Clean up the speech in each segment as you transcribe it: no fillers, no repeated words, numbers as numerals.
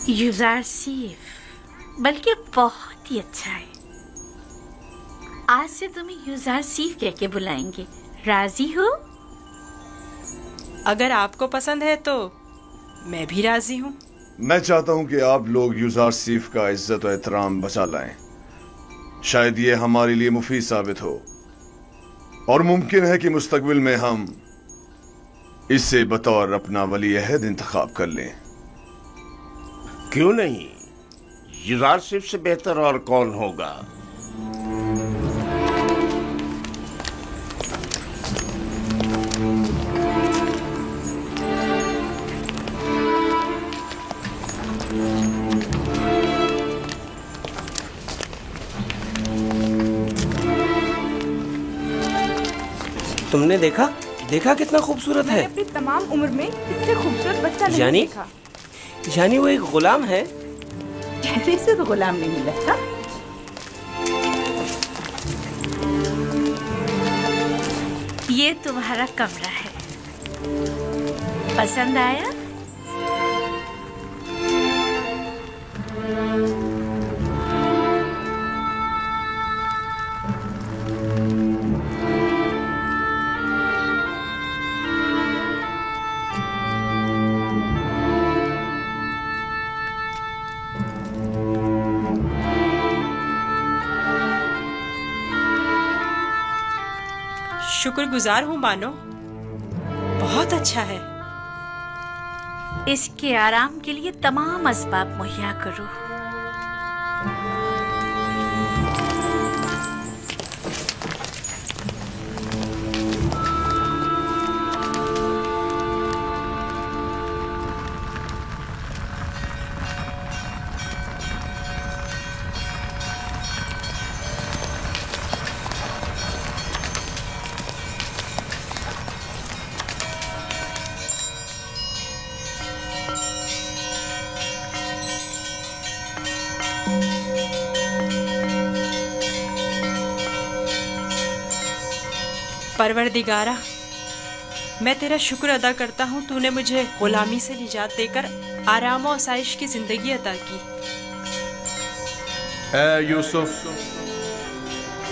यूजारसीफ, बल्कि बहुत ही अच्छा है। आज से तुम्हें यूजारसीफ कह के बुलाएंगे। राजी हो? अगर आपको पसंद है तो मैं भी राजी हूँ। मैं चाहता हूँ कि आप लोग यूजारसीफ का इज्जत और एहतराम बचा लाएं। शायद ये हमारे लिए मुफीद साबित हो और मुमकिन है कि मुस्तकबिल में हम इसे बतौर अपना वली अहद इंतखाब कर लें। क्यों नहीं? यूजारसीफ से बेहतर और कौन होगा? तुमने देखा कितना खूबसूरत है। अपनी तमाम उम्र में इससे खूबसूरत बच्चा नहीं देखा। यानी वो एक गुलाम है? चेहरे से तो गुलाम नहीं लगता। ये तुम्हारा कमरा है, पसंद आया? शुक्रगुजार हूँ बानो, बहुत अच्छा है। इसके आराम के लिए तमाम असबाब मुहैया करो। परवरदिगारा, मैं तेरा शुक्र अदा करता हूँ, तूने मुझे गुलामी से निजात देकर आराम और आसाइश की जिंदगी अता की। ऐ यूसुफ,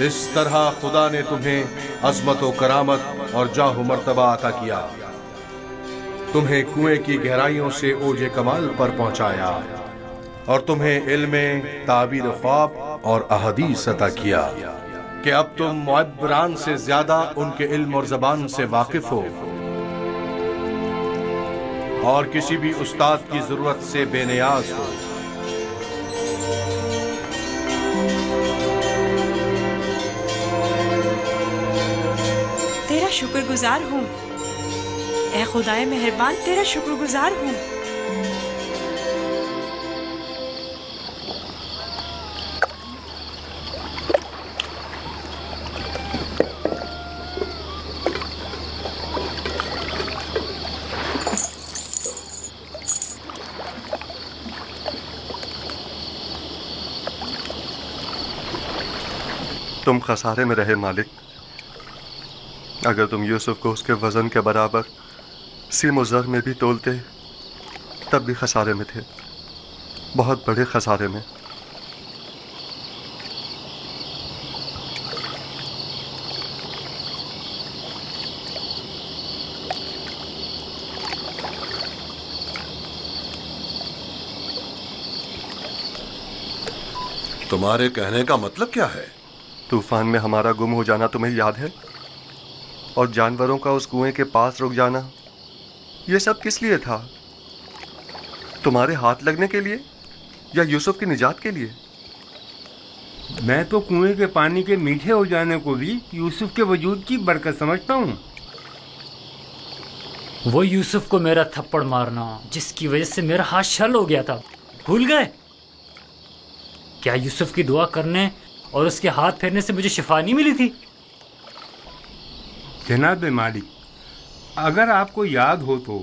इस तरह खुदा ने तुम्हें अज़मत व करामत और जाह मर्तबा अता किया, तुम्हें कुएं की गहराइयों से ओजे कमाल पर पहुंचाया और तुम्हें इल्म ताबीर ख्वाब और अहदीस अता किया कि अब तुम मुअब्बरान से ज्यादा उनके इल्म और जबान से वाकिफ हो और किसी भी उस्ताद की जरूरत से बेनियाज हो। तेरा शुक्रगुजार हूँ ऐ खुदाए मेहरबान, तेरा शुक्रगुजार हूँ। तुम खसारे में रहे मालिक। अगर तुम यूसुफ को उसके वजन के बराबर सीम और ज़र में भी तोलते तब भी खसारे में थे, बहुत बड़े खसारे में। तुम्हारे कहने का मतलब क्या है? तूफान में हमारा गुम हो जाना तुम्हें याद है? और जानवरों का उस कुएं के पास रुक जाना, ये सब किस लिए था? तुम्हारे हाथ लगने के लिए या यूसुफ की निजात के लिए? मैं तो कुएं के पानी के मीठे हो जाने को भी यूसुफ के वजूद की बरकत समझता हूँ। वो यूसुफ को मेरा थप्पड़ मारना जिसकी वजह से मेरा हाथ छल हो गया था, भूल गए? क्या यूसुफ की दुआ करने और उसके हाथ फेरने से मुझे शिफा नहीं मिली थी? जनाब मालिक, अगर आपको याद हो तो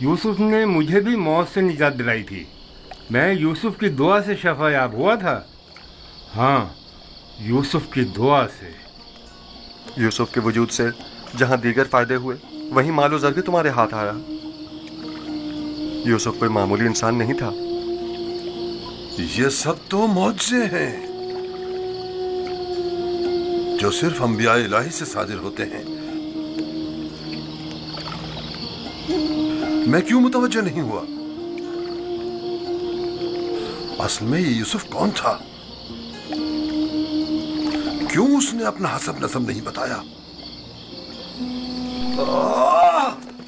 यूसुफ ने मुझे भी मौत से निजात दिलाई थी। मैं यूसुफ की दुआ से शफायाब हुआ था। हाँ, यूसुफ की दुआ से। यूसुफ के वजूद से जहां दीगर फायदे हुए, वहीं मालो ज़र भी तुम्हारे हाथ आया। यूसुफ कोई मामूली इंसान नहीं था, ये सब तो मौजज़े हैं जो सिर्फ अंबिया इलाही से सादिर होते हैं। मैं क्यों मुतवज्जो नहीं हुआ? असल में ये यूसुफ कौन था? क्यों उसने अपना हसब नसब नहीं बताया?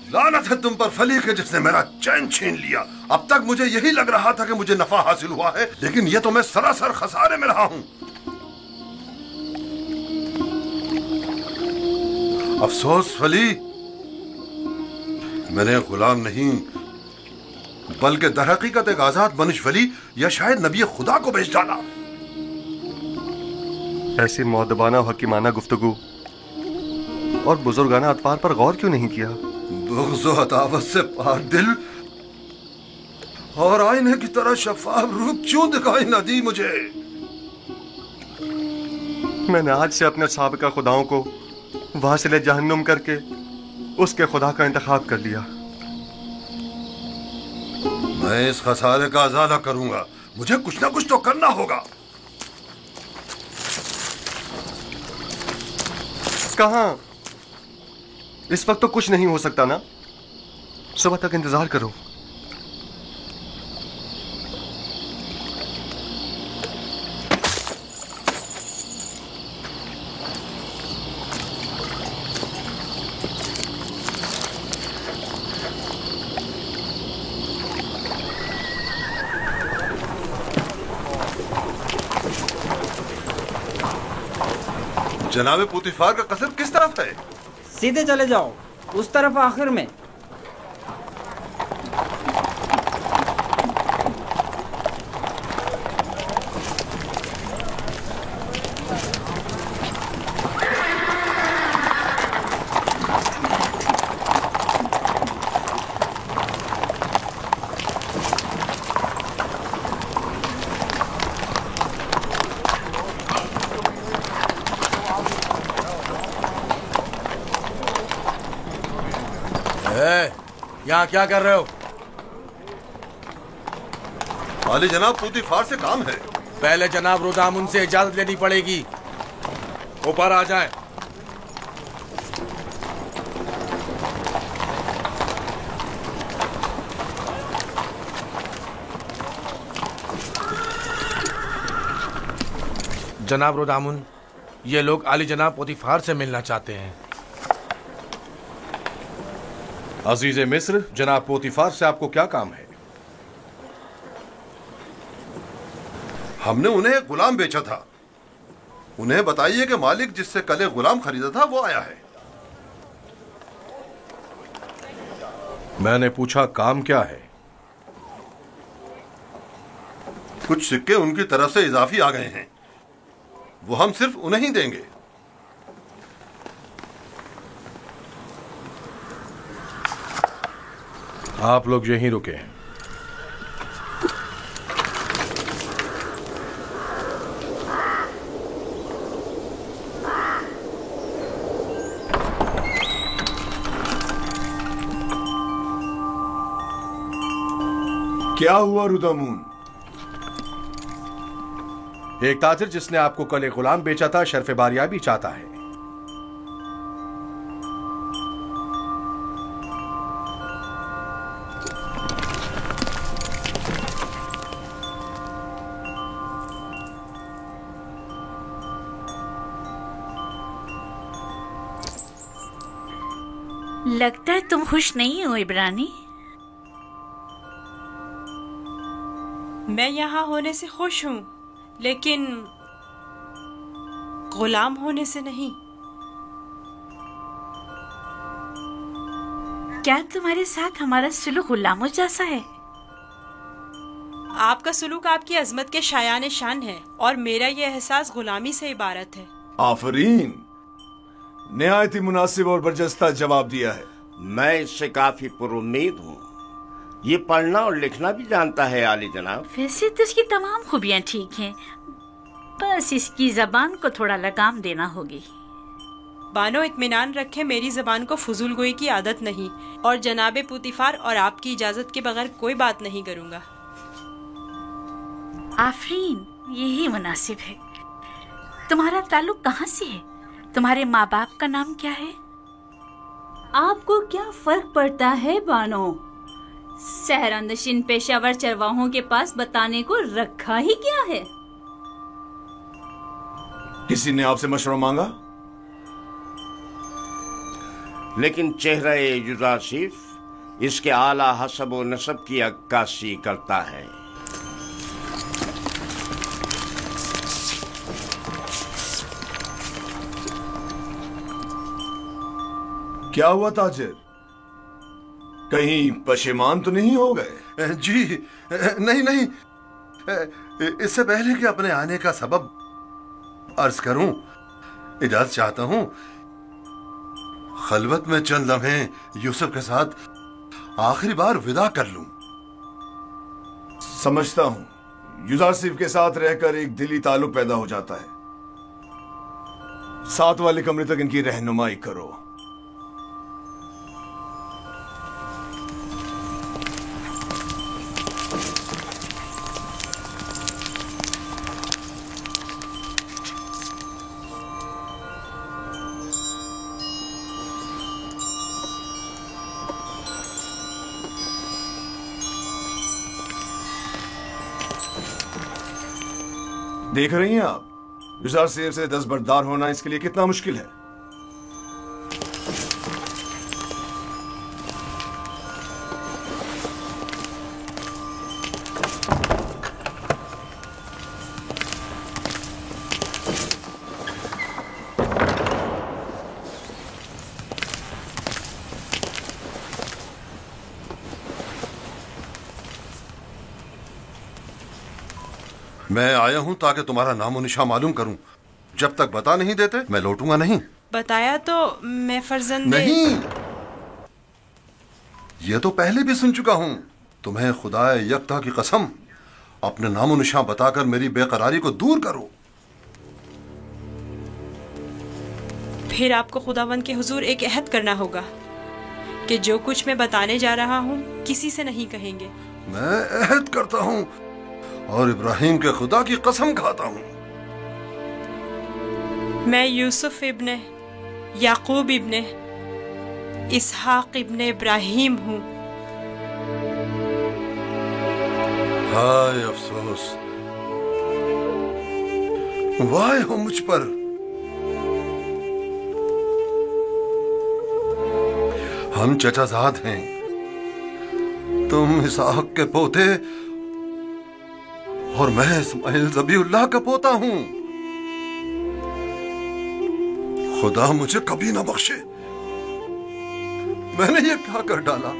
लानत है तुम पर फली के जिसने मेरा चैन छीन लिया। अब तक मुझे यही लग रहा था कि मुझे नफा हासिल हुआ है, लेकिन यह तो मैं सरासर खसारे में रहा हूं। अफसोस फली, मैंने गुलाम नहीं बल्कि दरहकीकत एक आजाद मनुष्य वली या शायद नबी खुदा को बेच डाला। ऐसी मौदबाना और हकीमाना गुफ्तगू और बुजुर्गाना अतवार पर गौर क्यों नहीं किया? बुग़्ज़ व अदावत से पाक दिल और आईने की तरह शफाफ रूह क्यों दिखाई न दी मुझे? मैंने आज से अपने साबिका खुदाओं को वासिले जहन्नुम करके उसके खुदा का इंतखाब कर लिया। मैं इस खसारे का अज़ाला करूंगा। मुझे कुछ ना कुछ तो करना होगा। कहां? इस वक्त तो कुछ नहीं हो सकता ना। सुबह तक इंतजार करो। जनाबे पुतिफार का कसर किस तरफ है? सीधे चले जाओ, उस तरफ आखिर में। यहाँ क्या कर रहे हो? वाली जनाब, पुतिफार से काम है। पहले जनाब रुदामुन से इजाजत लेनी पड़ेगी। ऊपर आ जाएं। जनाब रुदामुन, ये लोग आली जनाब पुतिफार से मिलना चाहते हैं। अजीज मिस्र, जनाब पोतीफार से आपको क्या काम है? हमने उन्हें एक गुलाम बेचा था। उन्हें बताइए कि मालिक जिससे कल एक गुलाम खरीदा था वो आया है। मैंने पूछा काम क्या है? कुछ सिक्के उनकी तरफ से इजाफी आ गए हैं, वो हम सिर्फ उन्हें ही देंगे। आप लोग यहीं रुके हैं। क्या हुआ रुदामुन? एक ताजिर जिसने आपको कल एक गुलाम बेचा था शर्फ बारियाबी चाहता है। लगता है तुम खुश नहीं हो इब्रानी। मैं यहाँ होने से खुश हूँ, लेकिन गुलाम होने से नहीं। क्या तुम्हारे साथ हमारा सुलूक गुलामों जैसा है? आपका सुलूक आपकी अजमत के शायान शान है और मेरा ये एहसास गुलामी से इबारत है। आफरीन, निहायत ही मुनासिब और बरजस्ता जवाब दिया है। मैं इससे काफी पुरुम्मीद हूँ। ये पढ़ना और लिखना भी जानता है आली जनाब। वैसे तो इसकी तमाम खूबियाँ ठीक हैं, बस इसकी जबान को थोड़ा लगाम देना होगी। बानो इत्मीनान रखे, मेरी जबान को फजूल गोई की आदत नहीं और जनाबे पुतिफार और आपकी इजाजत के बगैर कोई बात नहीं करूँगा। आफरीन, यही मुनासिब है। तुम्हारा ताल्लुक कहाँ से है? तुम्हारे माँ बाप का नाम क्या है? आपको क्या फर्क पड़ता है बानो? सहरानशीन पेशावर चरवाहों के पास बताने को रखा ही क्या है? किसी ने आपसे मशवरा मांगा? लेकिन चेहरा युजारसीफ इसके आला हसब व नसब की अक्कासी करता है। क्या हुआ ताजिर? कहीं पशेमान तो नहीं हो गए? जी नहीं नहीं, इससे पहले कि अपने आने का सबब अर्ज करूं, इजाजत चाहता हूं खलवत में चंद लम्हे यूसुफ के साथ आखिरी बार विदा कर लूं। समझता हूं, युजारसीफ के साथ रहकर एक दिली ताल्लुक पैदा हो जाता है। साथ वाले कमरे तक इनकी रहनुमाई करो। देख रही हैं आप, युजारसीफ से दस्तबरदार होना इसके लिए कितना मुश्किल है। मैं आया हूं ताकि तुम्हारा नामो निशान मालूम करूं। जब तक बता नहीं देते मैं लौटूंगा नहीं। बताया तो मैं फर्जंदे नहीं, ये तो पहले भी सुन चुका हूं। तुम्हें खुदा यकता की कसम, अपने नामो निशान बताकर मेरी बेकरारी को दूर करो। फिर आपको खुदावंद के हुजूर एक अहद करना होगा कि जो कुछ मैं बताने जा रहा हूँ किसी से नहीं कहेंगे। मैं अहद करता हूँ और इब्राहिम के खुदा की कसम खाता हूँ। मैं यूसुफ इब्ने याकूब इब्ने इसहाक इब्ने इब्राहिम हूँ। हाय अफसोस, वाह हो मुझ पर। हम चचाजाद हैं, तुम इसहाक के पोते और मैं इस्माइल ज़बीउल्लाह का पोता हूं। खुदा मुझे कभी ना बख्शे, मैंने ये क्या कर डाला?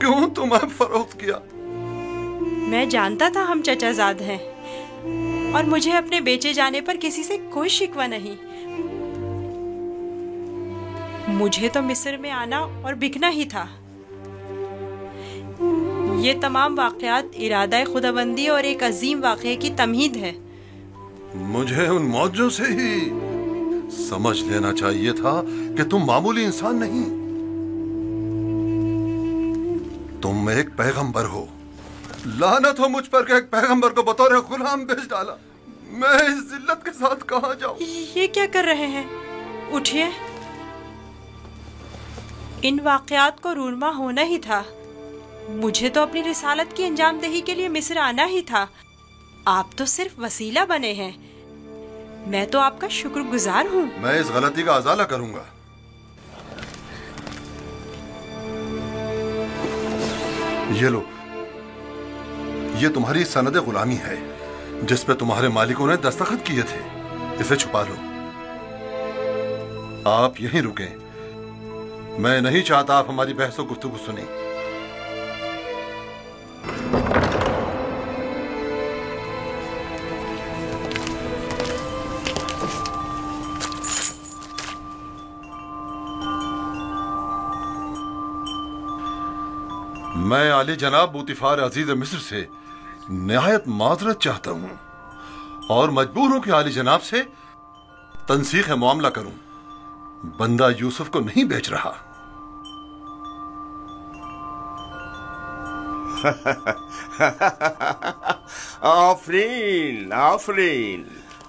क्यों तुम्हें फरोख्त किया? मैं जानता था हम चचाजाद हैं और मुझे अपने बेचे जाने पर किसी से कोई शिकवा नहीं। मुझे तो मिस्र में आना और बिकना ही था। ये तमाम वाक़यात इरादा खुदाबंदी और एक अजीम वाक़े की तमहीद है। मुझे उन मौजों से ही समझ लेना चाहिए था कि तुम मामूली इंसान नहीं, तुम एक पैगंबर हो। लानत हो मुझ पर कि एक पैगंबर को बतौर गुलाम भेज डाला। मैं इस जिल्लत के साथ कहां जाऊं? ये क्या कर रहे हैं? उठिए। इन वाक़यात को रूनमा होना ही था। मुझे तो अपनी रिसालत की अंजामदही के लिए मिस्र आना ही था। आप तो सिर्फ वसीला बने हैं। मैं तो आपका शुक्रगुजार हूँ। मैं इस गलती का अजाला करूंगा। ये लो, ये तुम्हारी सनद गुलामी है जिस पे तुम्हारे मालिकों ने दस्तखत किए थे। इसे छुपा लो। आप यहीं रुकें। मैं नहीं चाहता आप हमारी बहसों गुफ्तगू सुने। मैं आली जनाब बूतिफार अजीज मिस्र से निहायत माजरत चाहता हूं और मजबूर हूं कि आली जनाब से तनसीख मामला करूं। बंदा यूसुफ को नहीं बेच रहा। आफरीन आफरीन।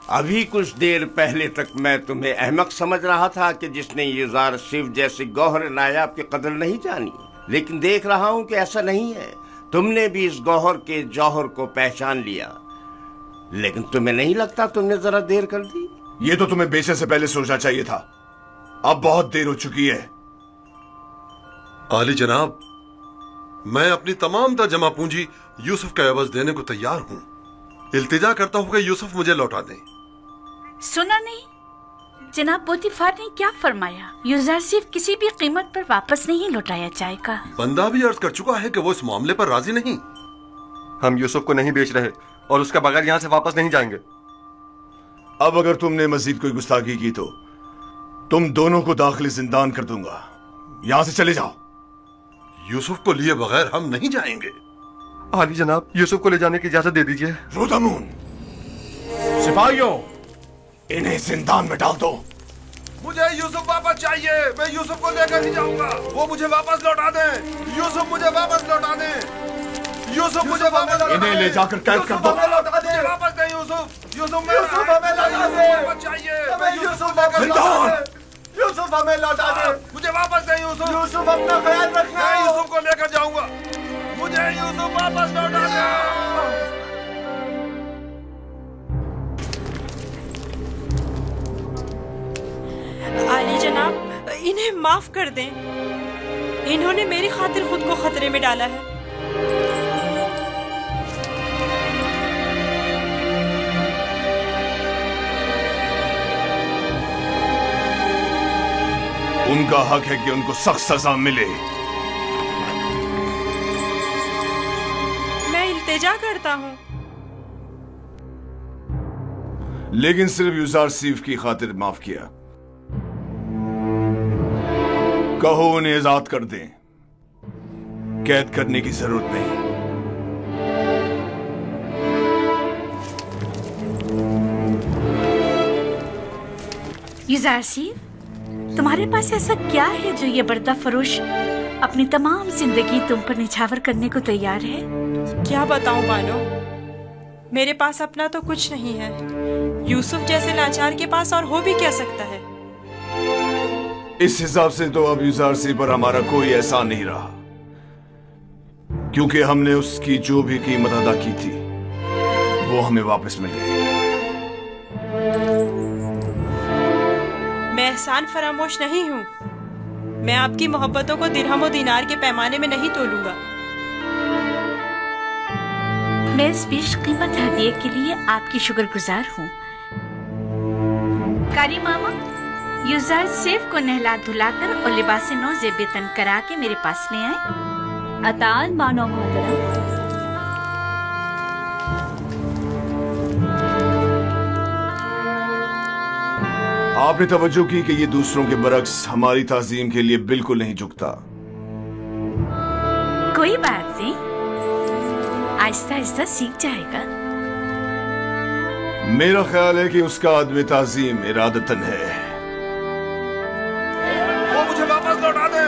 अभी कुछ देर पहले तक मैं तुम्हें अहमक समझ रहा था कि जिसने युजार सिर्फ जैसे गौहर नायाब की कदर नहीं जानी, लेकिन देख रहा हूं कि ऐसा नहीं है। तुमने भी इस गौहर के जौहर को पहचान लिया, लेकिन तुम्हें नहीं लगता तुमने जरा देर कर दी? ये तो तुम्हें बेचने से पहले सोचना चाहिए था। अब बहुत देर हो चुकी है। आली जनाब, मैं अपनी तमाम तर जमा पूंजी यूसुफ का एवज देने को तैयार हूं। इल्तिजा करता हूं कि यूसुफ मुझे लौटा दें। सुना नहीं? जनाब पोतीफार ने क्या फरमाया? यूजर सिर्फ किसी भी कीमत पर वापस नहीं लौटाया जाएगा। बंदा भी अर्ज कर चुका है कि वो इस मामले पर राजी नहीं। हम यूसुफ को नहीं बेच रहे और उसके बगैर यहाँ से वापस नहीं जाएंगे। अब अगर तुमने मजीद कोई गुस्ताखी की तो तुम दोनों को दाखिली जिंदान कर दूंगा। यहाँ से चले जाओ। यूसुफ को लिए बगैर हम नहीं जाएंगे। आली जनाब, यूसुफ को ले जाने की इजाजत दे दीजिए। रोदामून, सिपाहियों, इन्हें जिंदान में डाल दो। मुझे यूसुफ वापस चाहिए। मैं यूसुफ को लेकर ही जाऊंगा। वो मुझे वापस लौटा दें। यूसुफ मुझे वापस लौटा दें। यूसुफ मुझे वापस, इन्हें ले जाकर कैद कर दो। लौटा दें। वापस दें यूसुफ। यूसुफ हमें लौटा दें। चाहिए। हमें यूसुफ यूसुफ हमें लौटा दे। मुझे वापस दे यूसुफ। यूसुफ अपना ख्याल रखना। मैं यूसुफ को लेकर जाऊंगा। मुझे यूसुफ वापस लौटा दे। आली जनाब, इन्हें माफ कर दें। इन्होंने मेरी खातिर खुद को खतरे में डाला है। उनका हक है कि उनको सख्त सजा मिले। मैं इल्तिजा करता हूँ, लेकिन सिर्फ यूजार सीफ की खातिर माफ किया। कहो उन्हें आजाद कर दें। कैद करने की जरूरत नहीं। यूजार सीफ, तुम्हारे पास ऐसा क्या है जो ये बर्दा फरोश अपनी तमाम जिंदगी तुम पर निछावर करने को तैयार है? क्या बताऊं बानो, मेरे पास अपना तो कुछ नहीं है। यूसुफ जैसे लाचार के पास और हो भी क्या सकता है? इस हिसाब से तो अब यूजार सी पर हमारा कोई एहसान नहीं रहा, क्योंकि हमने उसकी जो भी कीमत अदा की थी वो हमें वापस मिल गई। मैं एहसान फरामोश नहीं हूँ। मैं आपकी मोहब्बतों को दिरहम और दीनार के पैमाने में नहीं तोलूंगा। मैं इस बेशकीमत हदिये के लिए आपकी शुक्रगुजार हूँ। कारी मामा, यूजार सेफ को नहला धुलाकर और लिबास नौ ज़ेबतन करा के मेरे पास ले आए। अताल मानो मोहतरम। आपने तवज्जो की कि ये दूसरों के बरक्स हमारी ताजीम के लिए बिल्कुल नहीं झुकता। कोई बात नहीं, आहिस्ता आहिस्ता सीख जाएगा। मेरा ख्याल है कि उसका आदमी ताजीम इरादतन है। वो मुझे वापस लौटा दे।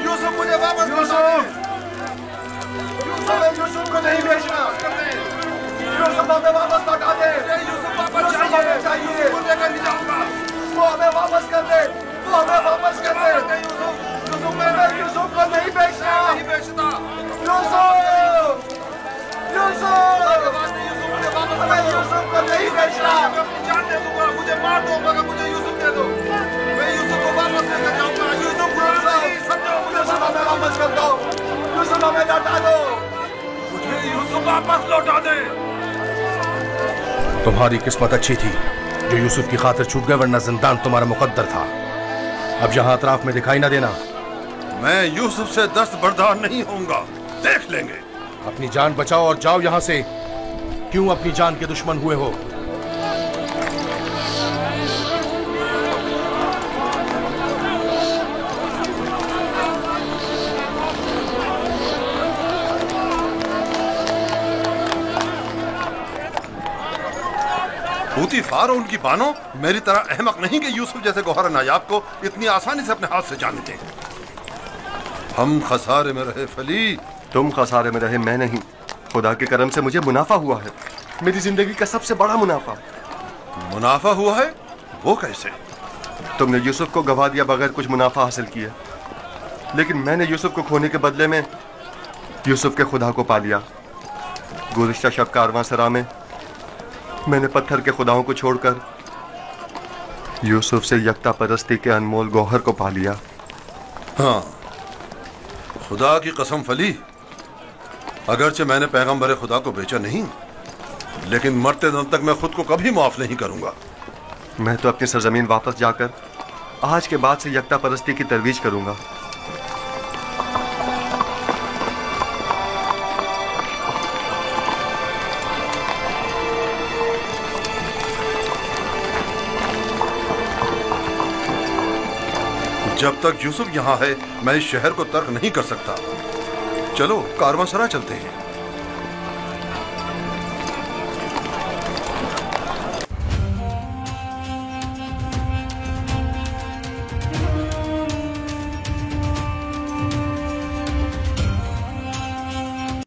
यूसुफ मुझे वापस लौटा दे। यूसुफ को नहीं बेचना। यूसुफ हमें वापस लौटा दे। यूसुफ वापस चाहिए। यूसुफ को लेकर ही जाऊंगा। वो हमें वापस कर दे। वो हमें वापस कर दे। यूसुफ मैं यूसुफ को नहीं बेचना। नहीं बेचता। यूसुफ मैं यूसुफ को नहीं बेचना। मैं अपनी जान दे दूंगा। मुझे मार दो मगर मुझे यूसुफ दे दो। मैं यूसुफ को वापस लेकर जाऊंगा। यूसुफ समझो, मुझे हमें वापस कर दो। यूसुफ हमें लौटा दो। मुझे यूसुफ वापस लौटा दे। तुम्हारी किस्मत अच्छी थी जो यूसुफ की खातिर छूट गए, वरना जिंदान तुम्हारा मुकद्दर था। अब यहाँ अतराफ में दिखाई ना देना। मैं यूसुफ से दस्त बर्दार नहीं होऊंगा। देख लेंगे। अपनी जान बचाओ और जाओ यहाँ से। क्यों अपनी जान के दुश्मन हुए हो? पूतीफार और उनकी बानो मेरी तरह अहमक नहीं कि यूसुफ जैसे गौहर नायाब को इतनी आसानी से अपने हाथ से जाने दें। हम खसारे में रहे फली। तुम खसारे में रहे, मैं नहीं। खुदा के करम से मुझे मुनाफा हुआ है, मेरी जिंदगी का सबसे बड़ा मुनाफा। मुनाफा हुआ है? वो कैसे? तुमने यूसुफ को गवा दिया बगैर कुछ मुनाफा हासिल किया, लेकिन मैंने यूसुफ को खोने के बदले में यूसुफ के खुदा को पा लिया। गुज़िश्ता शब कारवांसरा में मैंने पत्थर के खुदाओं को छोड़कर यूसुफ से यकता परस्ती के अनमोल गौहर को पा लिया। हाँ, खुदा की कसम फली, अगरचे मैंने पैगंबर खुदा को बेचा नहीं, लेकिन मरते दम तक मैं खुद को कभी माफ नहीं करूंगा। मैं तो अपनी सरजमीन वापस जाकर आज के बाद से यकता परस्ती की तरवीज करूंगा। जब तक यूसुफ यहाँ है मैं इस शहर को तर्क नहीं कर सकता। चलो कारवांसरा चलते हैं।